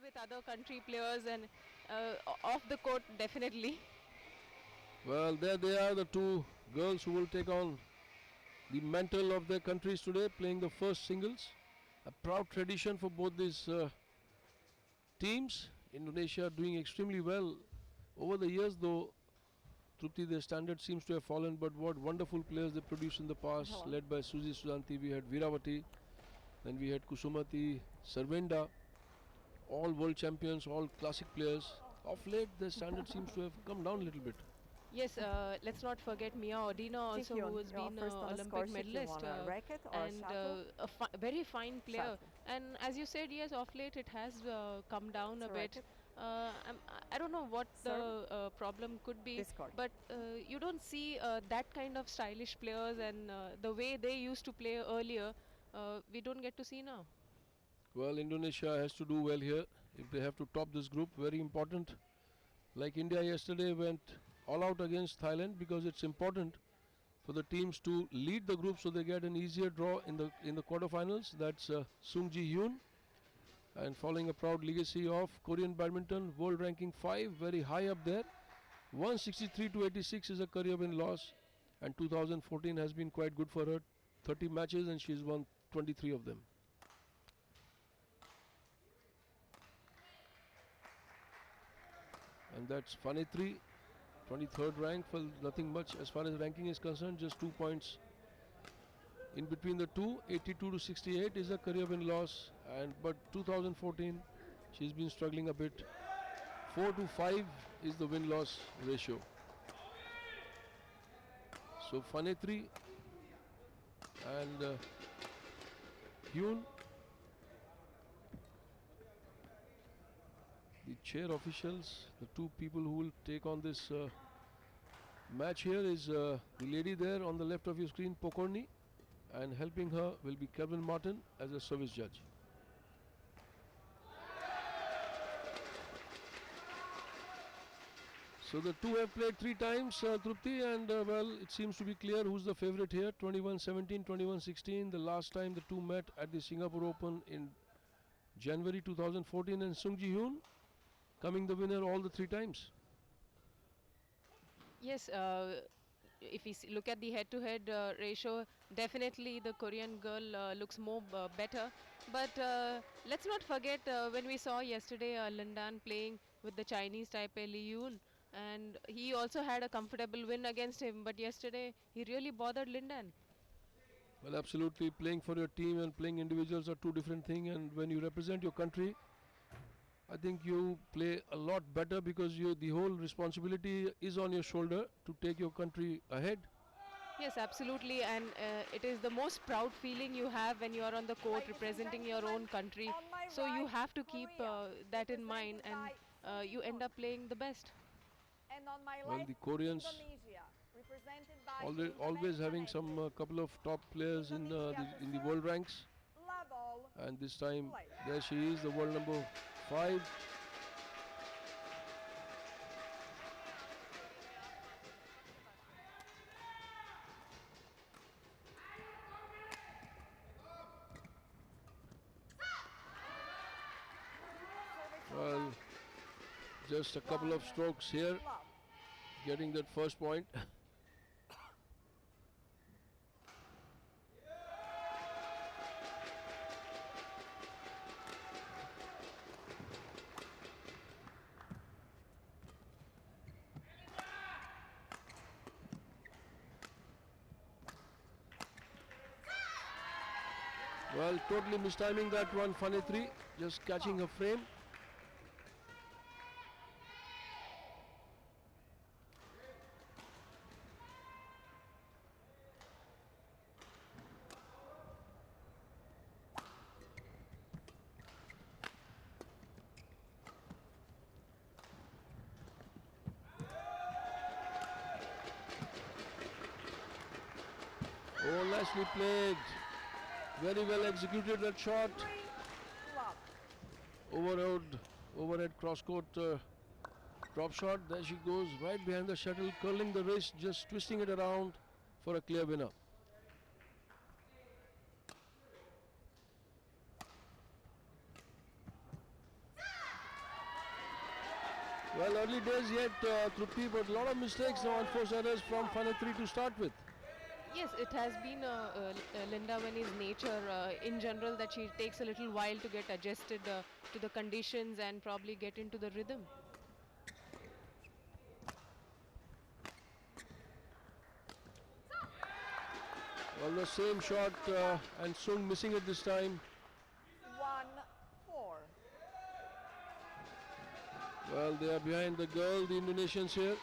with other country players and off the court definitely. Well, there they are, the two girls who will take on the mantle of their countries today, playing the first singles. A proud tradition for both these teams. Indonesia doing extremely well over the years, though. Trupti, their standard seems to have fallen, but what wonderful players they produced in the past, led by Suzy Sudanti. We had Viravati, then we had Kusumati, Sarvenda, all world champions, all classic players. Of late, their standard seems to have come down a little bit. Yes, let's not forget Mia Odina also, who has been an Olympic medalist and very fine player. And as you said, yes, off late it has come down a bit. I don't know what the problem could be, but you don't see that kind of stylish players and the way they used to play earlier, we don't get to see now. Well, Indonesia has to do well here if they have to top this group. Very important. Like India yesterday went all out against Thailand because it's important for the teams to lead the group so they get an easier draw in the quarterfinals. That's Sung Ji Hyun, and following a proud legacy of Korean badminton, world ranking 5, very high up there. 163 to 86 is a career win loss, and 2014 has been quite good for her. 30 matches and she's won 23 of them. And that's Fanitri, 23rd rank, for nothing much as far as ranking is concerned, just 2 points in between the two. 82 to 68 is a career win loss, but 2014 she's been struggling a bit. 4 to 5 is the win loss ratio. So Fanitri and Hyun, the chair officials, the two people who will take on this match here is the lady there on the left of your screen, Pokorni, and helping her will be Kevin Martin as a service judge. So the two have played 3 times, Trupti, and well, it seems to be clear who's the favorite here. 21-17, 21-16. The last time the two met at the Singapore Open in January 2014, and Sung Ji Hyun coming the winner all the 3 times. Yes, if we look at the head-to-head ratio, definitely the Korean girl looks more better. But let's not forget when we saw yesterday Lin Dan playing with the Chinese Taipei Li Yun, and he also had a comfortable win against him. But yesterday he really bothered Lin Dan. Well, absolutely. Playing for your team and playing individuals are two different things. And when you represent your country, I think you play a lot better because the whole responsibility is on your shoulder to take your country ahead. Yes, absolutely, and it is the most proud feeling you have when you are on the court representing your own country. So you have to keep that in mind, and you end up playing the best. Well, the Koreans always having some couple of top players in the world ranks, and this time there she is, the world number 5. Well, just a couple of strokes here, getting that first point. Well, totally mistiming that one, Fanitri, just catching her frame. Oh, nicely played. Very well executed that shot. Overhead cross-court drop shot. There she goes, right behind the shuttle, curling the wrist, just twisting it around for a clear winner. Well, early days yet, Trupti, but a lot of mistakes now, unforced errors from Final 3 to start with. Yes, it has been Linda Veni's nature in general that she takes a little while to get adjusted to the conditions and probably get into the rhythm. Well, the same shot and Sung missing it this time. 1-4. Well, they are behind the girl, the Indonesians here.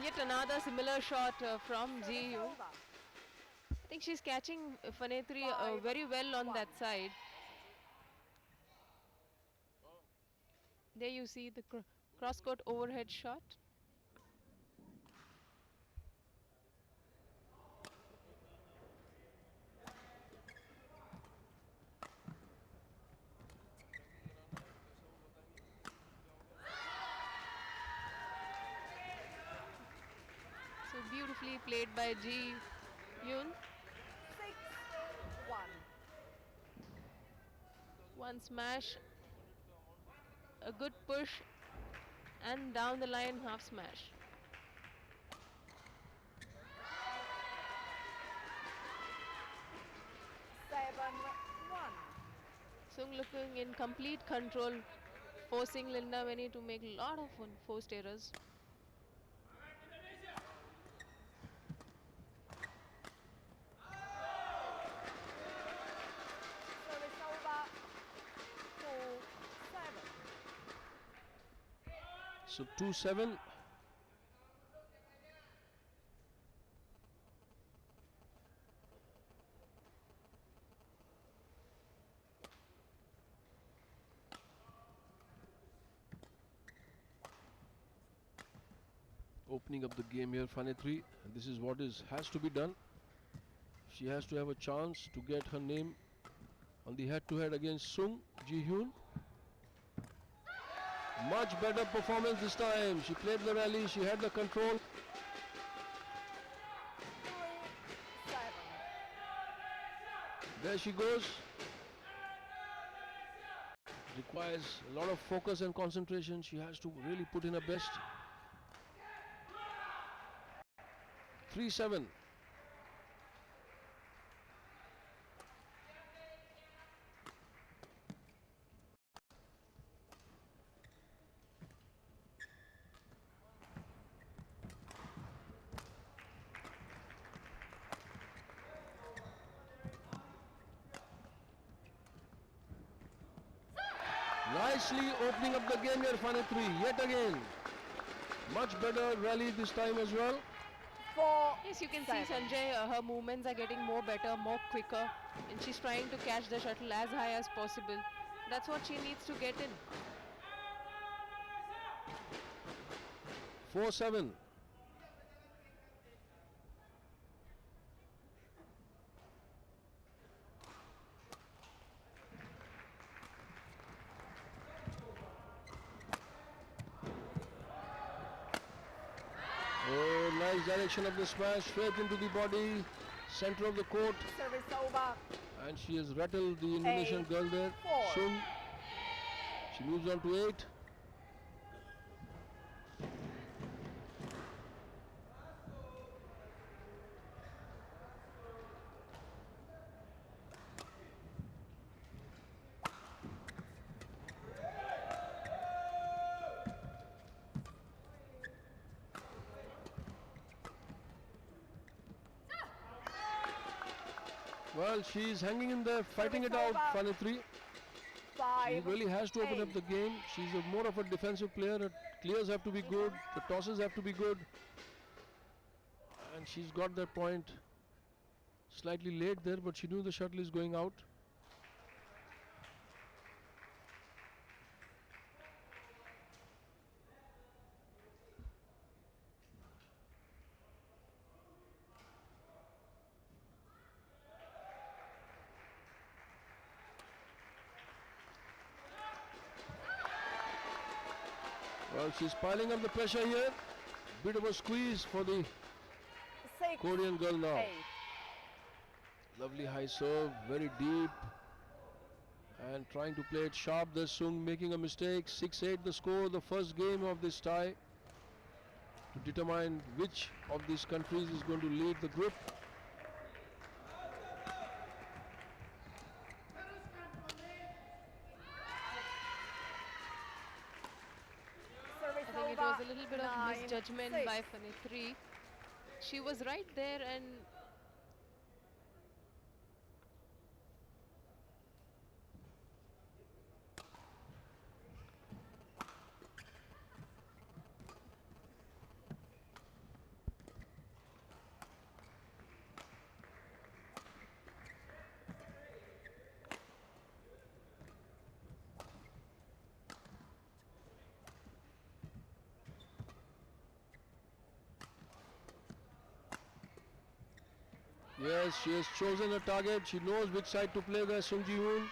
Yet another similar shot from Ji Yoon. I think she's catching Fanetri very well on that side. There you see the cross-court overhead shot. So beautifully played by Ji Yoon. 6-1. One smash, a good push, and down the line half smash. Sung looking in complete control, forcing Linda Veni to make a lot of forced errors. Service over. 2-7. So 2-7. Opening up the game here, Fanetri. This is what has to be done. She has to have a chance to get her name on the head-to-head against Sung Ji Hyun. Much better performance this time. She played the rally, she had the control. 3-7. There she goes. Requires a lot of focus and concentration. She has to really put in her best. 3-7. Nicely opening up the game here, Fanetri, yet again. Much better rally this time as well. 4. Yes, you can see Sanjay, her movements are getting more better, more quicker, and she's trying to catch the shuttle as high as possible. That's what she needs to get in. 4-7. Oh, nice direction of the smash, straight into the body, center of the court. Service over. And she has rattled the Indonesian girl there. 4. Sung. She moves on to 8. Well, she's hanging in there, fighting it out, Fanetri. She really has to open up the game. She's more of a defensive player. Her clears have to be good. The tosses have to be good. And she's got that point slightly late there, but she knew the shuttle is going out. Well, she's piling up the pressure here. Bit of a squeeze for the 6, Korean girl now. 8. Lovely high serve, very deep. And trying to play it sharp. There's Sung making a mistake. 6-8 the score, the first game of this tie, to determine which of these countries is going to lead the group. Service I think it over. was a little bit of 9, misjudgment 6. by Fanny. She was right there and Yes, she has chosen a target. She knows which side to play there, Sung Ji-hoon.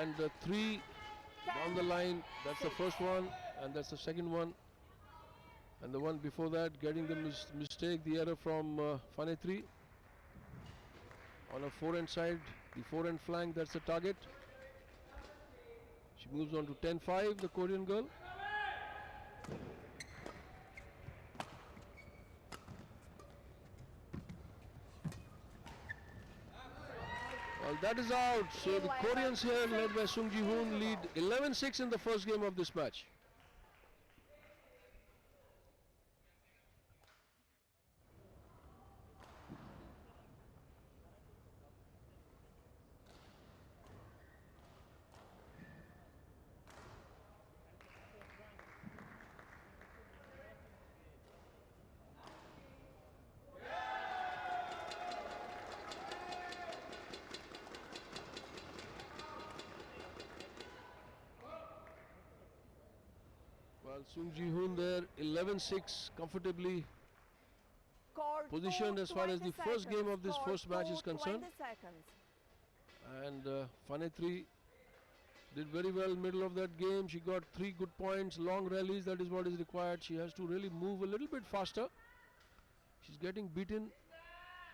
And 3 down the line. That's the first one, and that's the second one. And the one before that, getting the mistake, the error from Fanetri. On a forehand side, the forehand flank, that's the target. She moves on to 10-5, the Korean girl. Well, that is out. So the Koreans here, led by Sung Ji-hoon, lead 11-6 in the first game of this match. Well, Sung Ji-hoon there, 11-6, comfortably Score positioned to as far as the 20 first game seconds. of this Score first match to is concerned. 20 seconds. And Fanetri did very well middle of that game. She got 3 good points, long rallies, that is what is required. She has to really move a little bit faster. She's getting beaten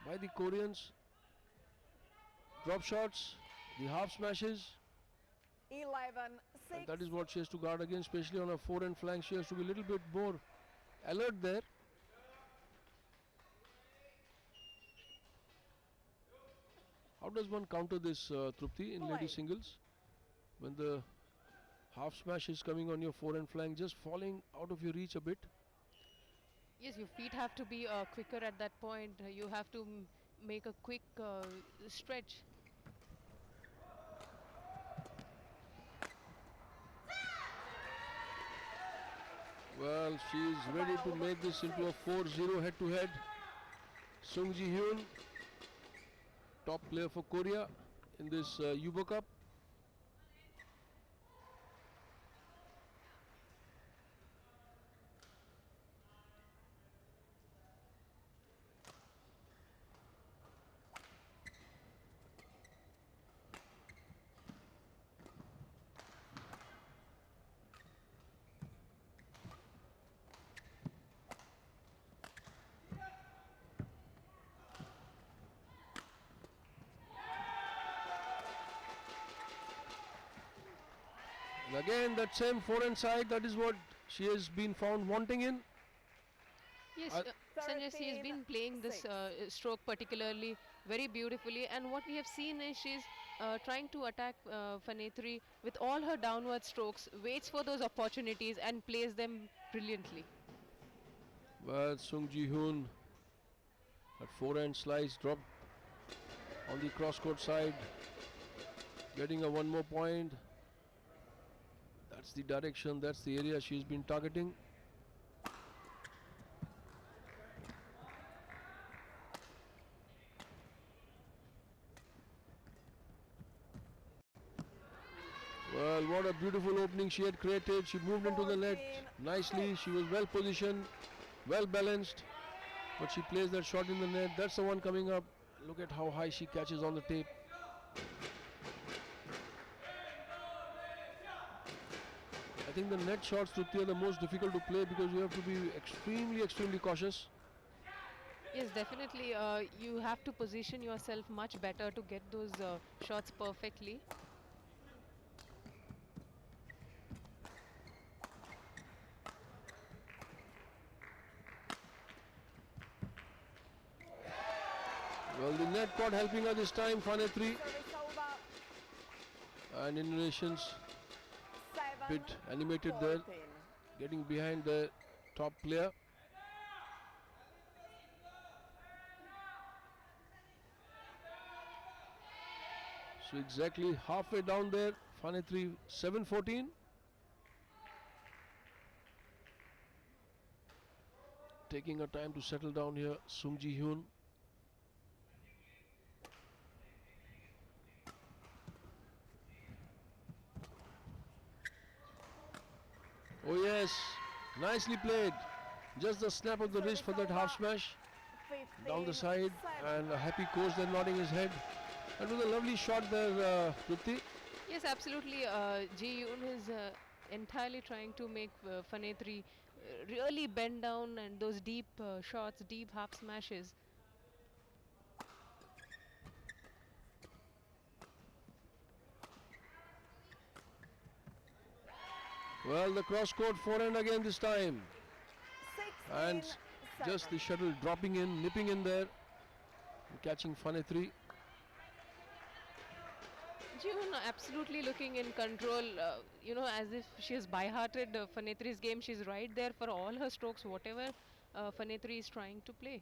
by the Koreans. Drop shots, the half smashes. 11, 6. And that is what she has to guard against, especially on her forehand flank. She has to be a little bit more alert there. How does one counter this, Trupti, in lady singles? When the half smash is coming on your forehand flank, just falling out of your reach a bit. yes, your feet have to be quicker at that point. You have to make a quick stretch. Well, she is ready to make this into a 4-0 head-to-head. Sung Ji-hoon, top player for Korea in this Yubo Cup. And again, that same forehand side, that is what she has been found wanting in. Yes, Sanjay, she has been playing this stroke particularly very beautifully, and what we have seen is she's trying to attack Fanetri with all her downward strokes, waits for those opportunities and plays them brilliantly. Well, Sung Ji-hoon, that forehand slice dropped on the cross-court side, getting a 1 more point. That's the direction, that's the area she's been targeting. Well, what a beautiful opening she had created. She moved into the net nicely. She was well positioned, well balanced, but she plays that shot in the net. That's the one coming up. Look at how high she catches on the tape. think the net shots, Trupti, are the most difficult to play because you have to be extremely cautious. Yes, definitely. You have to position yourself much better to get those shots perfectly. Well, the net caught helping her this time, Fanetri. And Indonesians bit animated there, getting behind the top player. So exactly halfway down there, Fanetri 7-14. Taking her time to settle down here, Sung Ji Hyun. Oh yes, nicely played. Just the snap of the wrist for that half smash. Down the side, and a happy coach there nodding his head. And with a lovely shot there, Trupti. Yes, absolutely. Ji Yoon is entirely trying to make Fanetri really bend down, and those deep shots, deep half smashes. Well, the cross-court forehand again this time. And just the shuttle dropping in, nipping in there, and catching Fanetri. Ji Yoon absolutely looking in control, as if she has by-hearted Fanetri's game. She's right there for all her strokes, whatever Fanetri is trying to play.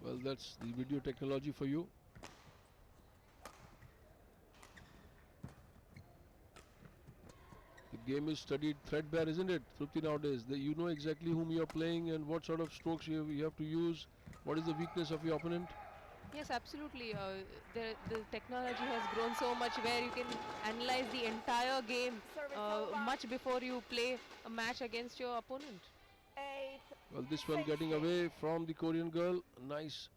Well, that's the video technology for you. The game is studied threadbare, isn't it, Trupti, nowadays? You know exactly whom you're playing and what sort of strokes you have to use. What is the weakness of your opponent? Yes, absolutely. The technology has grown so much where you can analyze the entire game much before you play a match against your opponent. Well, this one getting away from the Korean girl. A nice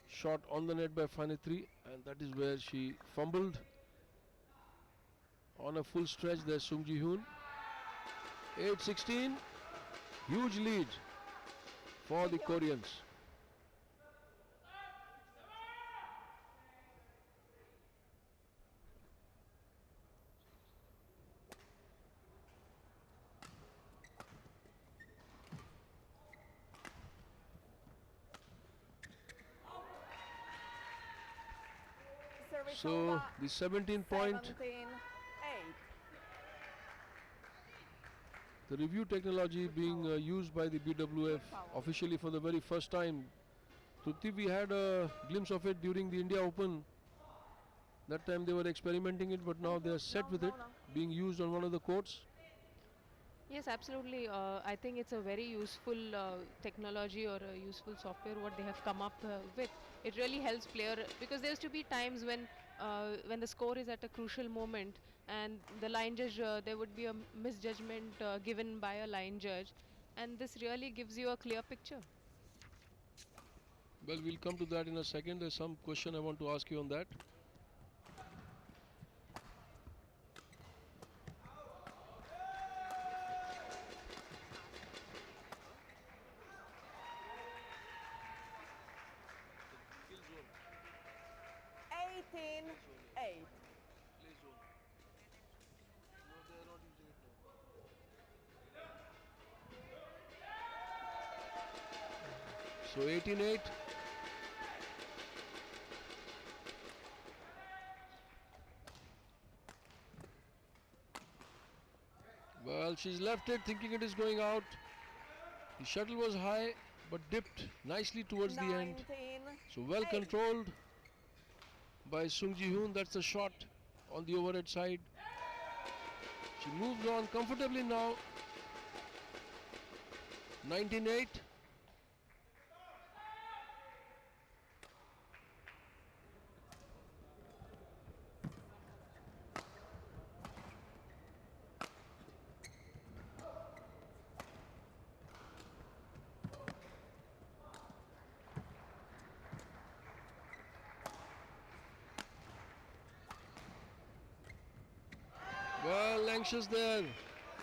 shot on the net by Fanetri, and that is where she fumbled. On a full stretch, there's Sung Ji Hyun. 8-16, huge lead for the Koreans. So the 17-point. The review technology being used by the BWF officially for the very first time. Trupti, we had a glimpse of it during the India Open. That time they were experimenting it, but now they are set with it, being used on one of the courts. Yes, absolutely. I think it's a very useful technology or a useful software what they have come up with. It really helps player because there used to be times when the score is at a crucial moment and the line judge, there would be a misjudgment given by a line judge, and this really gives you a clear picture. Well, we'll come to that in a second. There's some question I want to ask you on that. So 18-8. Well, she's left it thinking it is going out. The shuttle was high but dipped nicely towards the end. So well controlled by Sung Ji Hyun. That's the shot on the overhead side. She moves on comfortably now. 19-8. Well, anxious there.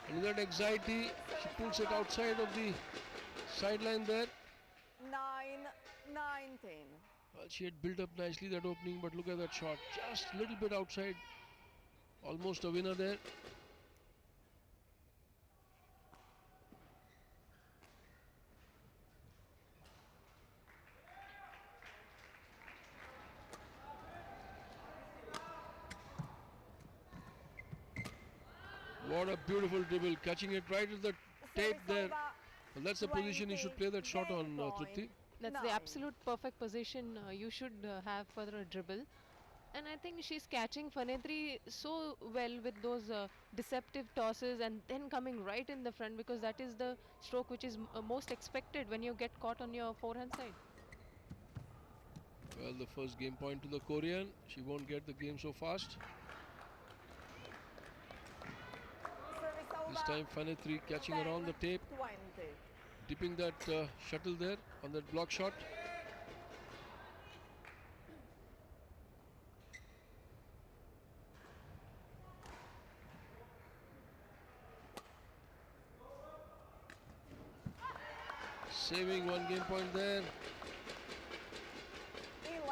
And with that anxiety, she pulls it outside of the sideline there. 9-19. Well, she had built up nicely that opening, but look at that shot. Just a little bit outside. Almost a winner there. What a beautiful dribble, catching it right at the tape there. Well, that's the position you should play that shot on, Trupti. That's the absolute perfect position you should have for a dribble. And I think she's catching Phanetri so well with those deceptive tosses and then coming right in the front, because that is the stroke which is most expected when you get caught on your forehand side. Well, the first game point to the Korean. She won't get the game so fast. This time Phanetri catching her on the tape, 20. dipping that shuttle there on that block shot. Saving one game point there. 11-20.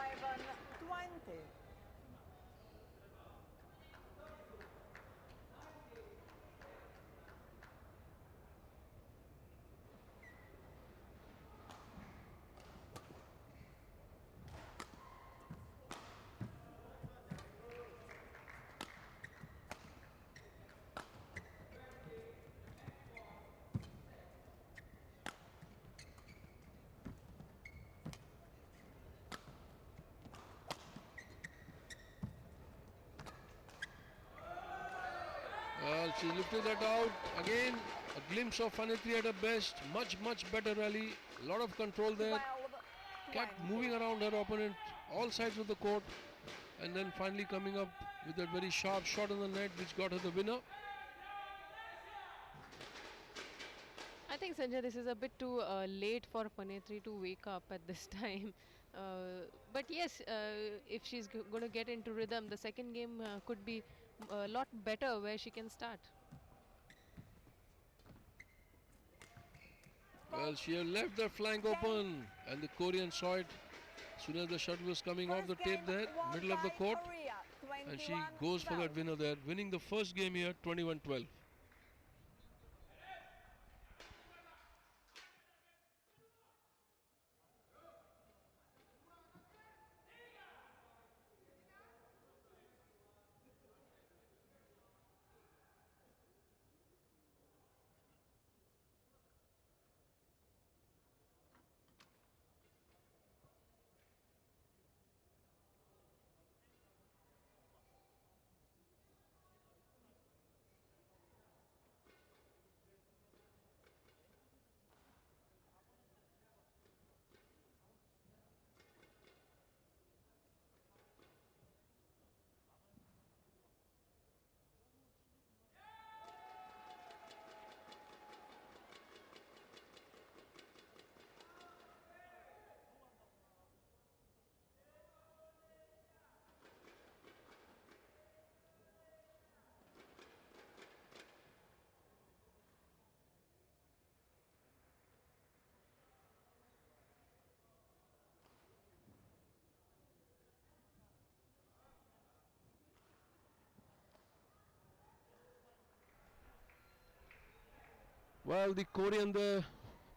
Well, she lifted that out. Again, a glimpse of Phanetri at her best. Much better rally. A lot of control there. 12-20. Kept moving around her opponent, all sides of the court. And then finally coming up with that very sharp shot on the net, which got her the winner. I think, Sanjay, this is a bit too late for Phanetri to wake up at this time. But yes, if she's going to get into rhythm, the second game could be a lot better where she can start. Well, she had left the flank open, and the Korean saw it as soon as the shuttle was coming off the tape there, middle of the court. And she goes for that winner there, winning the first game here, 21-12. Well, the Korean there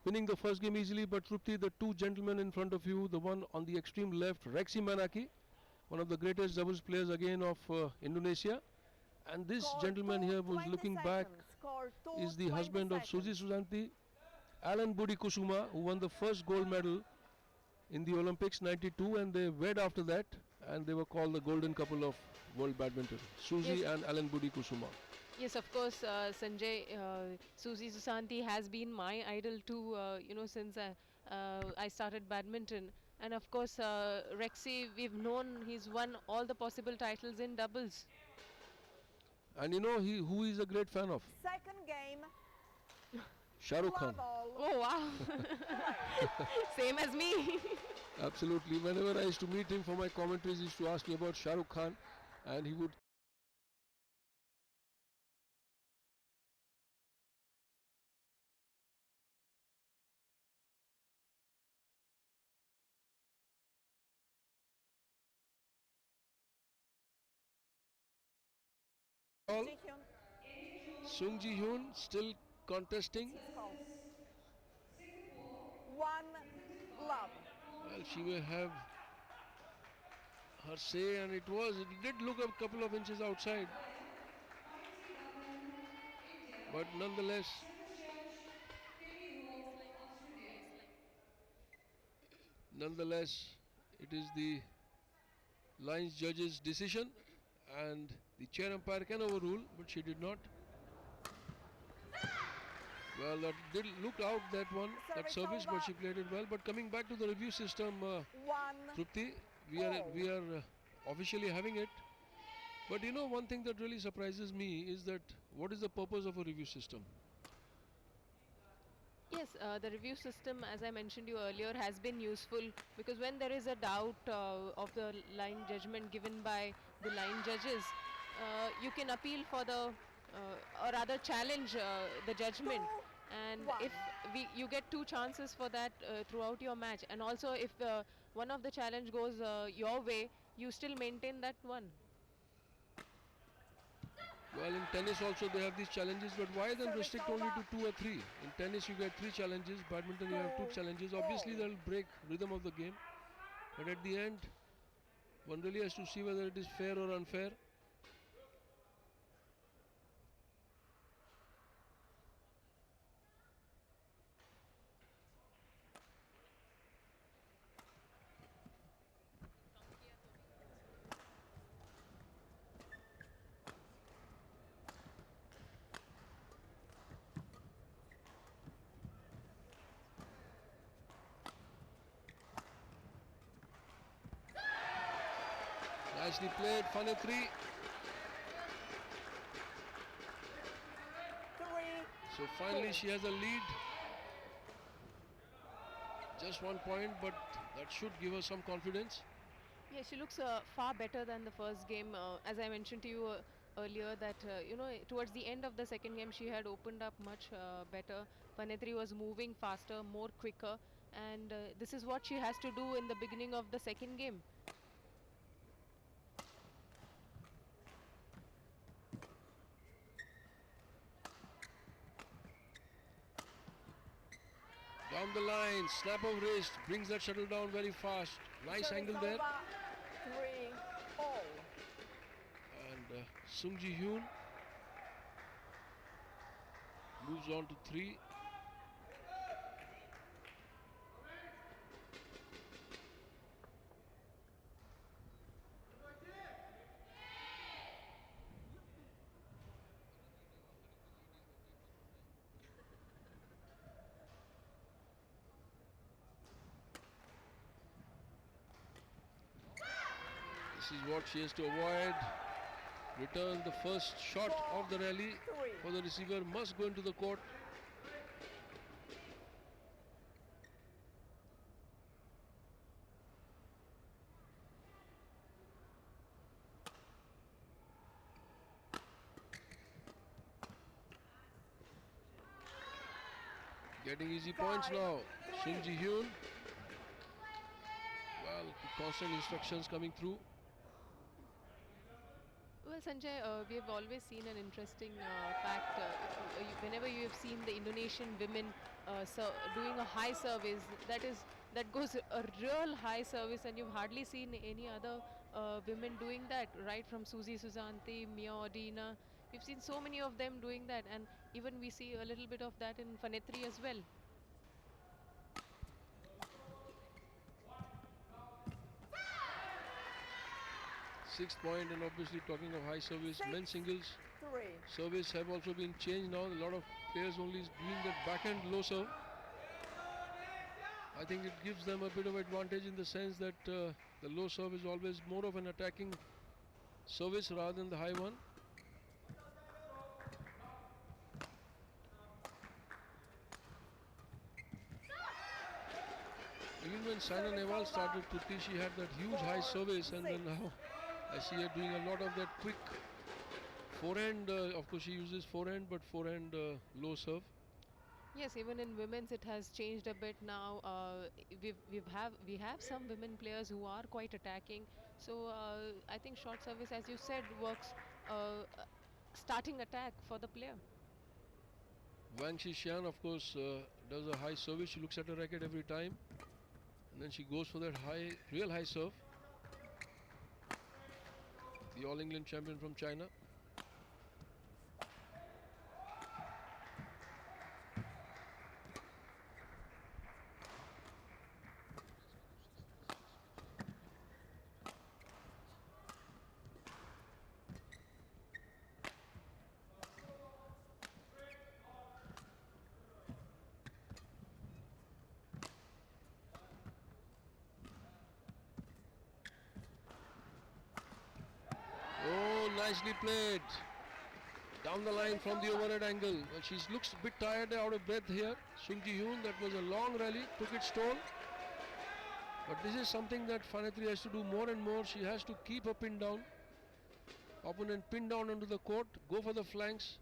winning the first game easily, but Trupti, the two gentlemen in front of you, the one on the extreme left, Rexy Manaki, one of the greatest doubles players again of Indonesia. And this gentleman here who's looking back is the husband of Suzy Susanti, Alan Budi Kusuma, who won the first gold medal in the Olympics 92, and they wed after that, and they were called the golden couple of world badminton, Suzy and Alan Budi Kusuma. Yes, of course, Sanjay, Suzy Susanti has been my idol too, since I started badminton. And of course, Rexy, we've known he's won all the possible titles in doubles. And you know who he's a great fan of? Second game. Shah Rukh Khan. Oh, wow. Same as me. Absolutely. Whenever I used to meet him for my commentaries, he used to ask me about Shah Rukh Khan, and he would call. Sung Ji Hyun still contesting. One love. Well, she will have her say, and it did look a couple of inches outside. But nonetheless, it is the lines judge's decision, and the chair umpire can overrule, but she did not. Well, that did look out, that one, that service, but she played it well. But coming back to the review system, Trupti, we are officially having it. But you know, one thing that really surprises me is that what is the purpose of a review system? Yes, the review system, as I mentioned you earlier, has been useful because when there is a doubt of the line judgment given by the line judges, you can appeal for the, or rather challenge the judgment. And if you get 2 chances for that throughout your match, and also if one of the challenge goes your way, you still maintain that one. Well, in tennis also they have these challenges, but why then restrict only to 2 or 3? In tennis you get 3 challenges, badminton you have 2 challenges. Obviously that will break rhythm of the game, but at the end one really has to see whether it is fair or unfair. Nicely played, Phanetri. So finally she has a lead. Just 1 point, but that should give her some confidence. Yeah, she looks far better than the first game. As I mentioned to you earlier, that you know, towards the end of the second game, she had opened up much better. Phanetri was moving faster, more quicker, and this is what she has to do in the beginning of the second game. Down the line, snap of wrist, brings that shuttle down very fast. Nice angle there. 3-all. And Sung Ji Hyun moves on to 3. This is what she has to avoid. Return the first shot of the rally for the receiver, must go into the court. Getting easy points now. Sung Ji Hyun. Well, constant instructions coming through. Well, Sanjay, we have always seen an interesting fact. Whenever you have seen the Indonesian women doing a high service, that goes a real high service, and you've hardly seen any other women doing that. Right from Suzy Susanti, Mia Odina, we've seen so many of them doing that, and even we see a little bit of that in Phanetri as well. 6th point, and obviously talking of high service, men's singles service have also been changed now. A lot of players only doing that backhand low serve. I think it gives them a bit of advantage in the sense that the low serve is always more of an attacking service rather than the high one. Even when Saina Nehwal started, she had that huge high service, and then now I see her doing a lot of that quick forehand. Of course, she uses forehand, but forehand low serve. Yes, even in women's it has changed a bit now. We have some women players who are quite attacking. So I think short service, as you said, works starting attack for the player. Wang Xixian, of course, does a high service. She looks at her racket every time, and then she goes for that real high serve. The All England champion from China. Nicely played. Down the line from the overhead angle. Well, she looks a bit tired, out of breath here. Sung Ji-hyun, that was a long rally, took its toll. But this is something that Phanetry has to do more and more. She has to keep her pin down. Opponent pin down onto the court, go for the flanks.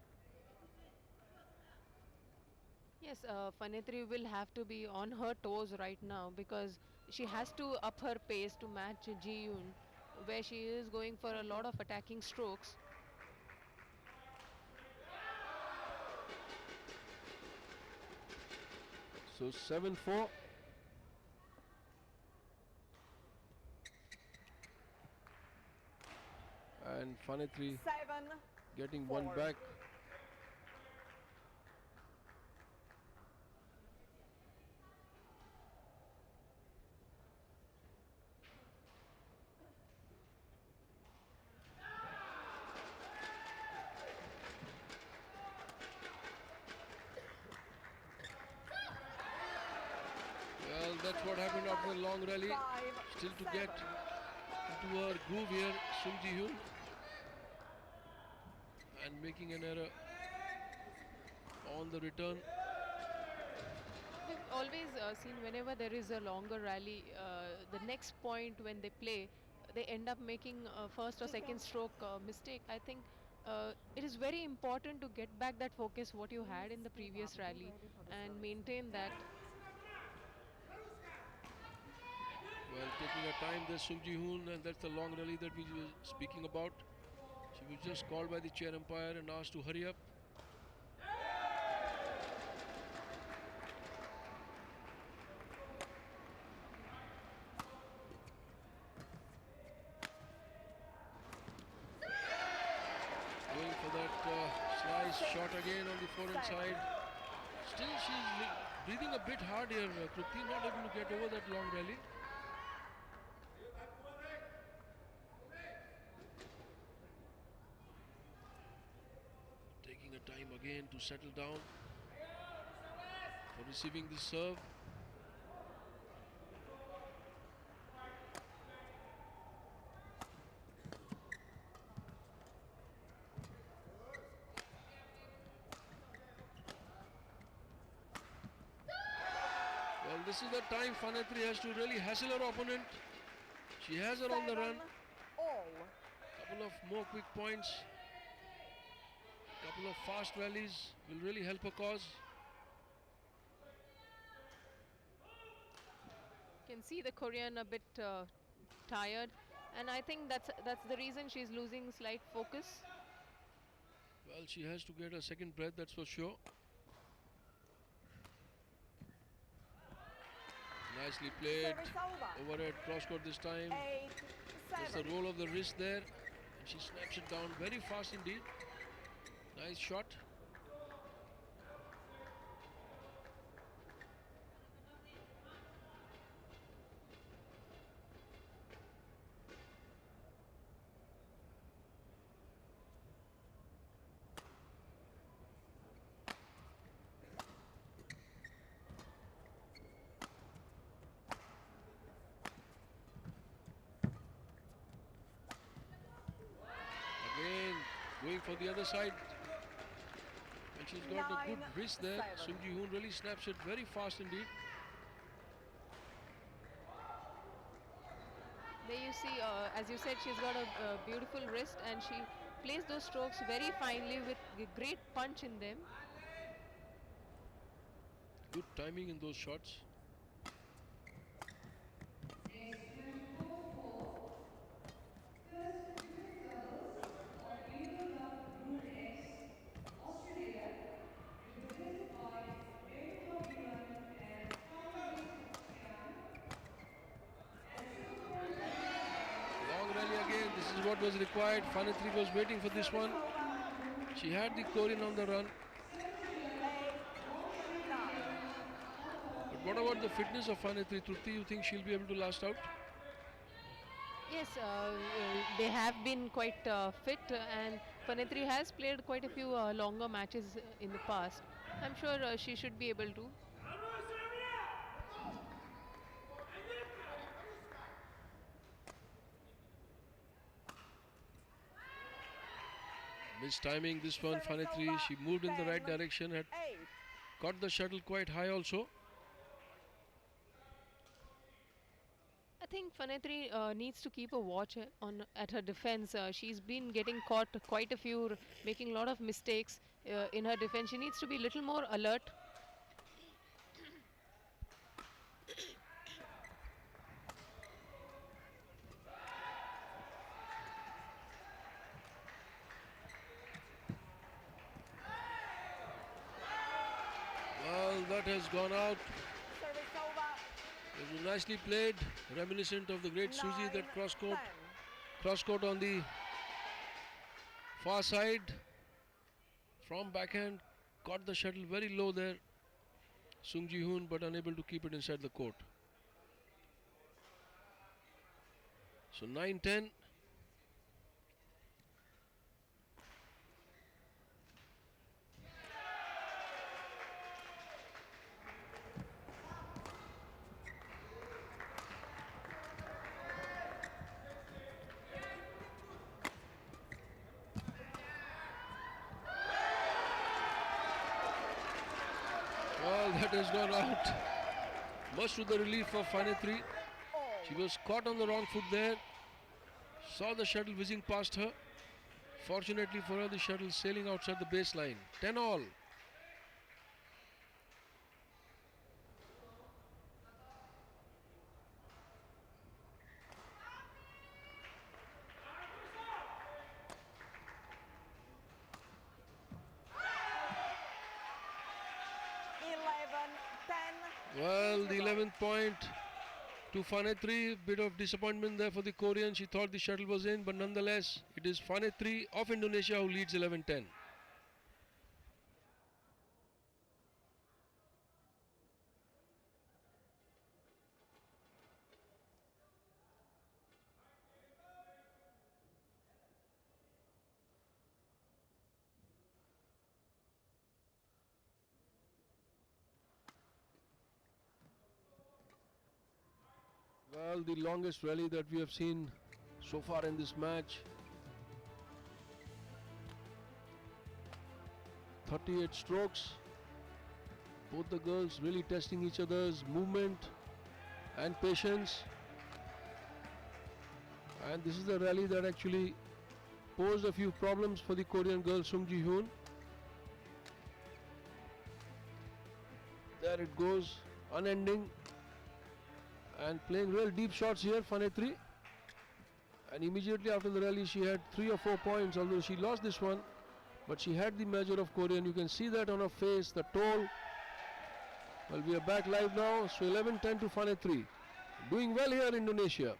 Yes, Phanetry will have to be on her toes right now because she has to up her pace to match Ji-hyun, where she is going for a lot of attacking strokes. So 7-4. And Phanetry getting one back. Well, that's what happened after a long rally. Still to get into her groove here, Sung Ji-hyun. And making an error on the return. We've always seen whenever there is a longer rally, the next point when they play, they end up making a first or second stroke mistake. I think it is very important to get back that focus what you had in the previous rally and maintain that. Well, taking her time, there's Sung Ji-hyun, and that's the long rally that we were speaking about. She was just called by the chair umpire and asked to hurry up. Going for that slice shot again on the forehand side. Still, she's breathing a bit hard here. Trupti not able to get over that long rally. Taking a time again to settle down for receiving the serve. Well, this is the time Phanetry has to really hassle her opponent. She has her on the run. Couple of more quick points. Couple of fast rallies will really help her cause. You can see the Korean a bit tired, and I think that's the reason she's losing slight focus. Well, she has to get a second breath, that's for sure. Nicely played. Overhead cross court this time. That's the roll of the wrist there. And she snaps it down very fast indeed. Nice shot. Again, going for the other side. And she's got a good wrist there. Sung Ji-hyun really snaps it very fast indeed. There you see, as you said, she's got a beautiful wrist and she plays those strokes very finely with great punch in them. Good timing in those shots. what was required. Fanetri was waiting for this one. She had the Korean on the run. But what about the fitness of Fanetri? Trupti, you think she'll be able to last out? Yes, they have been quite fit, and Fanetri has played quite a few longer matches in the past. I'm sure she should be able to. Mistiming this one, Fanetri. She moved in the right direction, had caught the shuttle quite high also. I think Fanetri needs to keep a watch on at her defense. She's been getting caught quite a few, making a lot of mistakes in her defense. She needs to be a little more alert. Well, that has gone out. It was nicely played, reminiscent of the great Susie, that cross court on the far side. From backhand, caught the shuttle very low there. Sung Ji Hoon, but unable to keep it inside the court. So 9-10. That has gone out. Much to the relief of Fanetri. She was caught on the wrong foot there. Saw the shuttle whizzing past her. Fortunately for her, the shuttle sailing outside the baseline. 10 all. Well, the 11th point to Fanetri. Bit of disappointment there for the Korean. She thought the shuttle was in, but nonetheless, it is Fanetri of Indonesia who leads 11-10. Well, the longest rally that we have seen so far in this match. 38 strokes. Both the girls really testing each other's movement and patience. And this is the rally that actually posed a few problems for the Korean girl Sung Ji Hoon. There it goes, unending. And playing real deep shots here, Fanetri. And immediately after the rally, she had 3 or 4 points, although she lost this one. But she had the measure of Korean. You can see that on her face, the toll. Well, we are back live now. So 11-10 to Fanetri. Doing well here in Indonesia.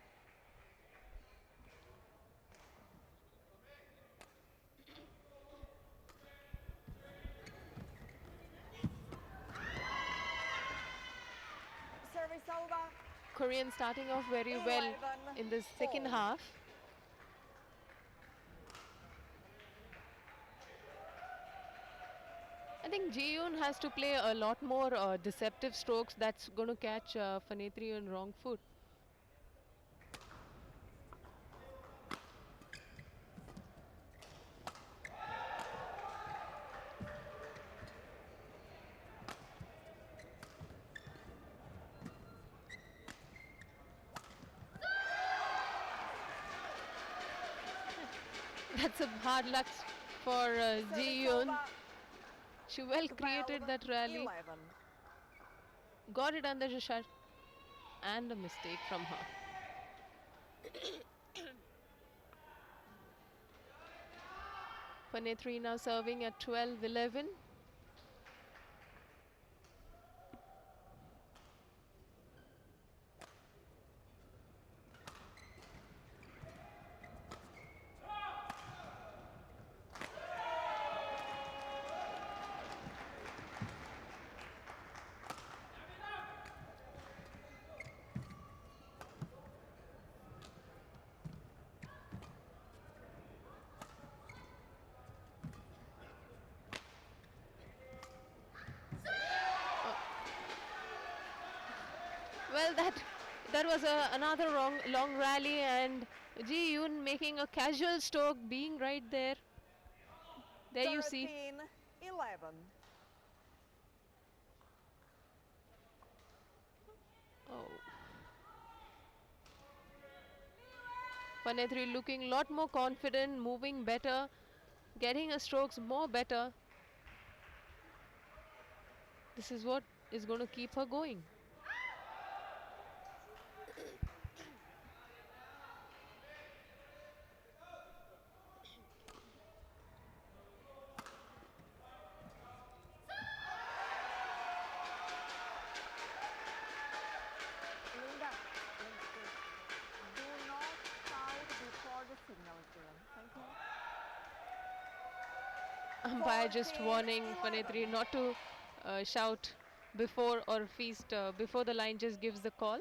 Korean starting off very well in the second half. I think Ji Yoon has to play a lot more deceptive strokes that's going to catch Fanetri on wrong foot. That's a hard luck for Ji Yoon. She well created that rally. Got it under the shot. And a mistake from her. Fanetri now serving at 12-11. Well, that was another long rally, and Ji Yoon making a casual stroke, being right there. There you see. 13-11. Oh. Phanethri looking a lot more confident, moving better, getting her strokes more better. This is what is going to keep her going. Linda, do not shout before the signal is given. Thank you. Umpire just 14-11. warning Phanethri not to shout before or feast before the line just gives the call.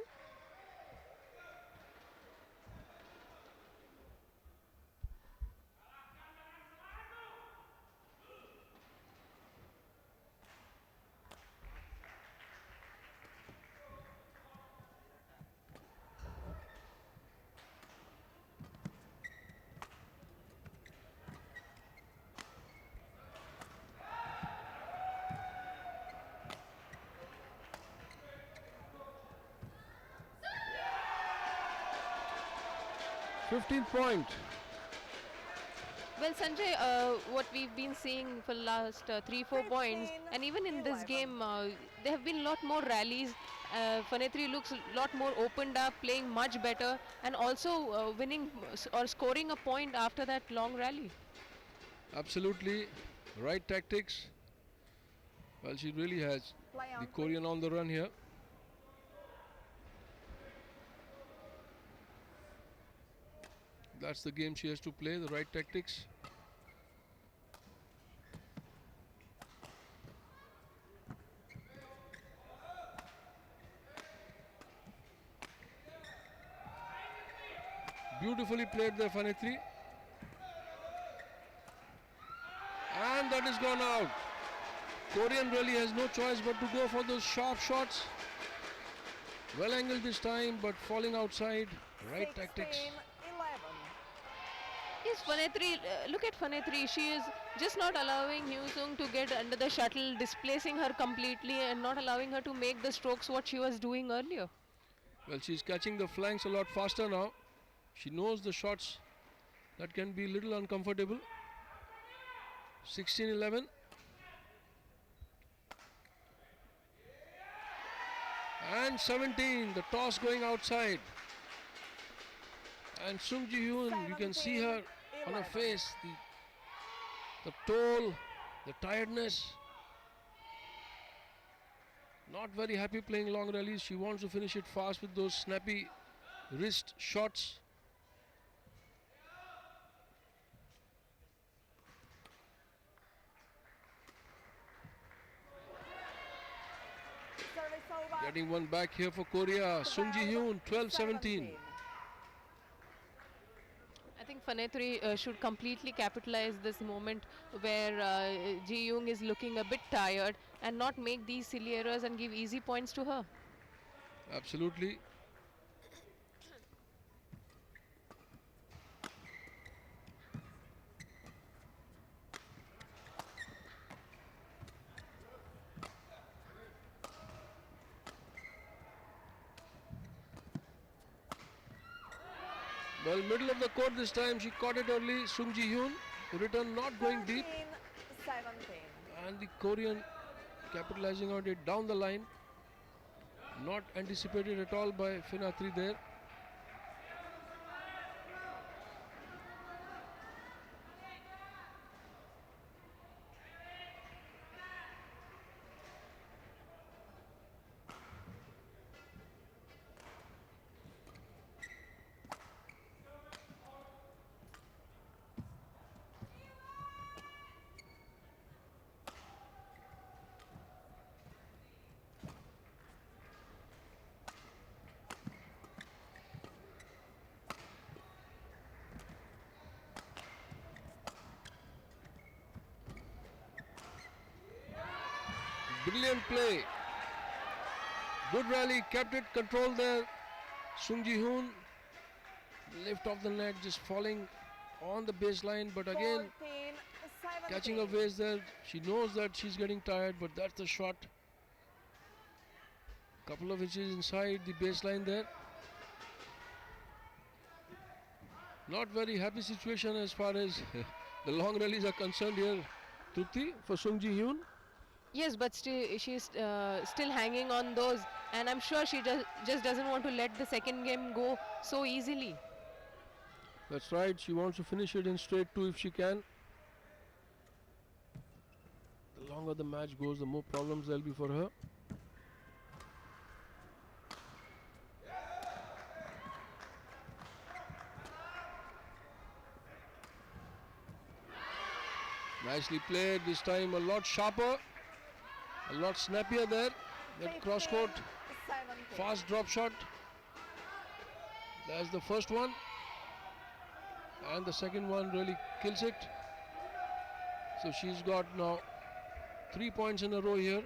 Fifteenth point. Well, Sanjay, what we've been seeing for the last 3-4 points, and even in this 11. game, there have been a lot more rallies. Phanethri looks a lot more opened up, playing much better, and also winning or scoring a point after that long rally. Absolutely. Right tactics. Well, she really has the Korean on the run here. That's the game she has to play, the right tactics. Beautifully played there, Phanethri. And that is gone out. Korean really has no choice but to go for those sharp shots. Well angled this time, but falling outside. Right tactics. 16-11. Yes, Phanethri, look at Phanethri. She is just not allowing Hyosung to get under the shuttle, displacing her completely and not allowing her to make the strokes what she was doing earlier. Well, she's catching the flanks a lot faster now. She knows the shots that can be a little uncomfortable. 16-11. And 17, the toss going outside. And Sung Ji-hyun, you can see her on her face, the toll, the tiredness. Not very happy playing long rallies. She wants to finish it fast with those snappy wrist shots. Service over. Getting one back here for Korea. Sung Ji-hyun, 12-17. I think Phanethri should completely capitalize this moment where Ji Young is looking a bit tired and not make these silly errors and give easy points to her. Absolutely. Well, middle of the court this time, she caught it early. Sung Ji-hyun, return not going deep. 17. And the Korean capitalizing on it down the line. Not anticipated at all by Phanethri there. Brilliant play. Good rally, kept it controlled there. Sung Ji-hoon, lift off the net, just falling on the baseline, but again 14, catching a 17. waist there. She knows that she's getting tired, but that's the shot. Couple of inches inside the baseline there. Not very happy situation as far as the long rallies are concerned here, Trupti, for Sung Ji-hoon. Yes, but she's still hanging on those, and I'm sure she just doesn't want to let the second game go so easily. That's right, she wants to finish it in straight two if she can. The longer the match goes, the more problems there'll be for her. Nicely played, this time a lot sharper, a lot snappier there. That cross court, 17. fast drop shot. That's the first one. And the second one really kills it. So she's got now 3 points in a row here,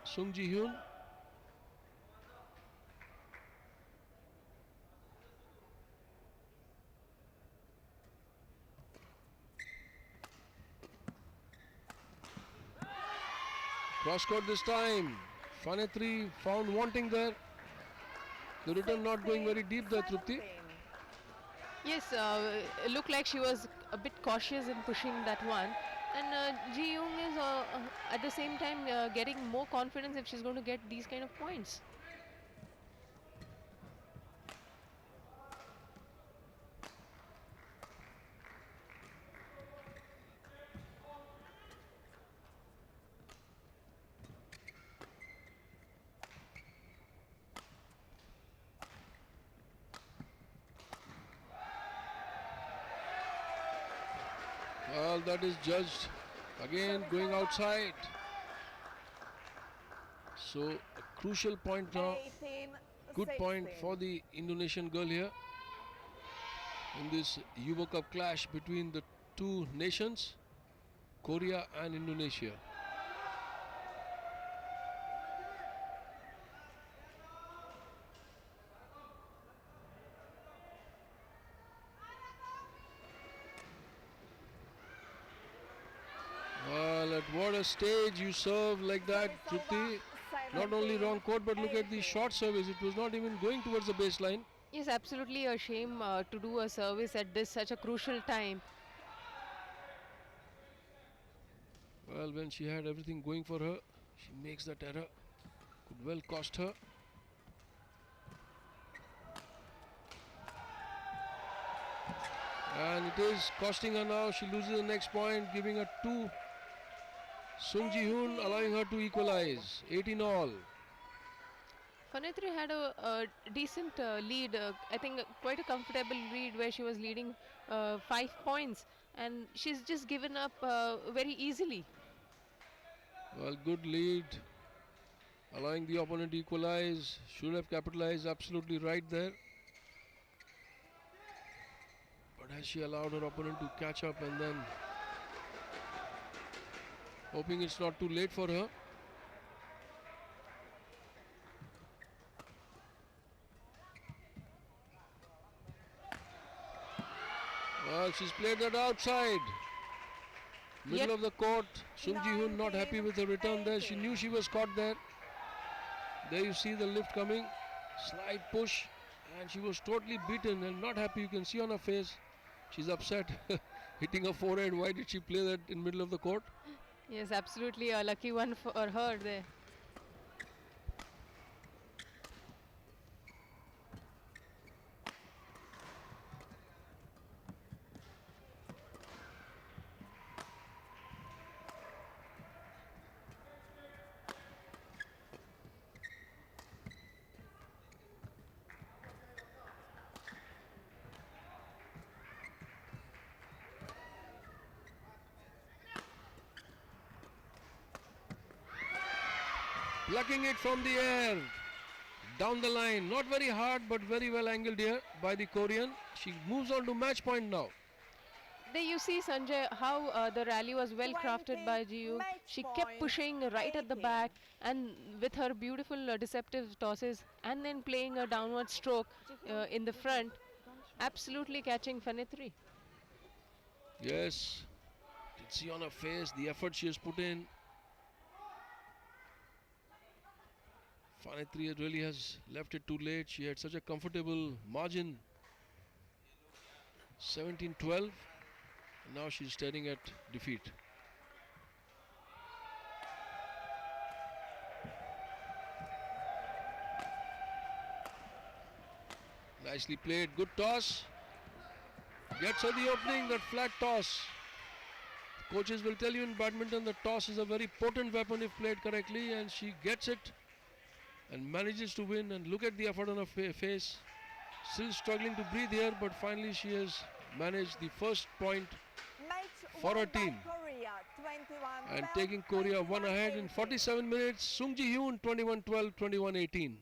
Sung Ji-hoon. Cross court this time. Phanetri found wanting there. The return not going very deep there, Trupti. 17. Yes, it looked like she was a bit cautious in pushing that one. And Ji-young is at the same time getting more confidence if she's going to get these kind of points. Well, that is judged again going outside. So a crucial point now. 18, Good point 16. for the Indonesian girl here in this Yuva Cup clash between the two nations, Korea and Indonesia. Well, at what a stage you serve like that, Trupti. Not only wrong court, but look at the short service. It was not even going towards the baseline. Yes, absolutely a shame to do a service at this such a crucial time. Well, when she had everything going for her, she makes that error. Could well cost her. And it is costing her now. She loses the next point, giving her 2. Sung Ji-hoon allowing her to equalize. 18 all. Phanetri had a decent lead, I think quite a comfortable lead where she was leading 5 points, and she's just given up very easily. Well, good lead. Allowing the opponent to equalize. Should have capitalized, absolutely right there. But has she allowed her opponent to catch up, and then hoping it's not too late for her. Well, she's played that outside. Middle of the court. Sung Ji-hoon not happy with the return there. She knew she was caught there. There you see the lift coming. Slight push. And she was totally beaten and not happy. You can see on her face. She's upset. Hitting her forehead. Why did she play that in middle of the court? Yes, absolutely a lucky one for her there. Plucking it from the air. Down the line. Not very hard, but very well angled here by the Korean. She moves on to match point now. There you see, Sanjay, how the rally was well crafted by Jiu. She kept pushing right at the back, and with her beautiful deceptive tosses, and then playing a downward stroke in the front, absolutely catching Fanitri. Yes, you can see on her face the effort she has put in. Fanitri really has left it too late. She had such a comfortable margin, 17-12. Now she's staring at defeat. Nicely played, good toss. Gets her the opening, that flat toss. The coaches will tell you in badminton the toss is a very potent weapon if played correctly, and she gets it and manages to win. And look at the effort on her face. Still struggling to breathe here, but finally she has managed the first point for her team. And taking Korea one ahead in 47 minutes. Sung Ji Hyun 21-12, 21-18.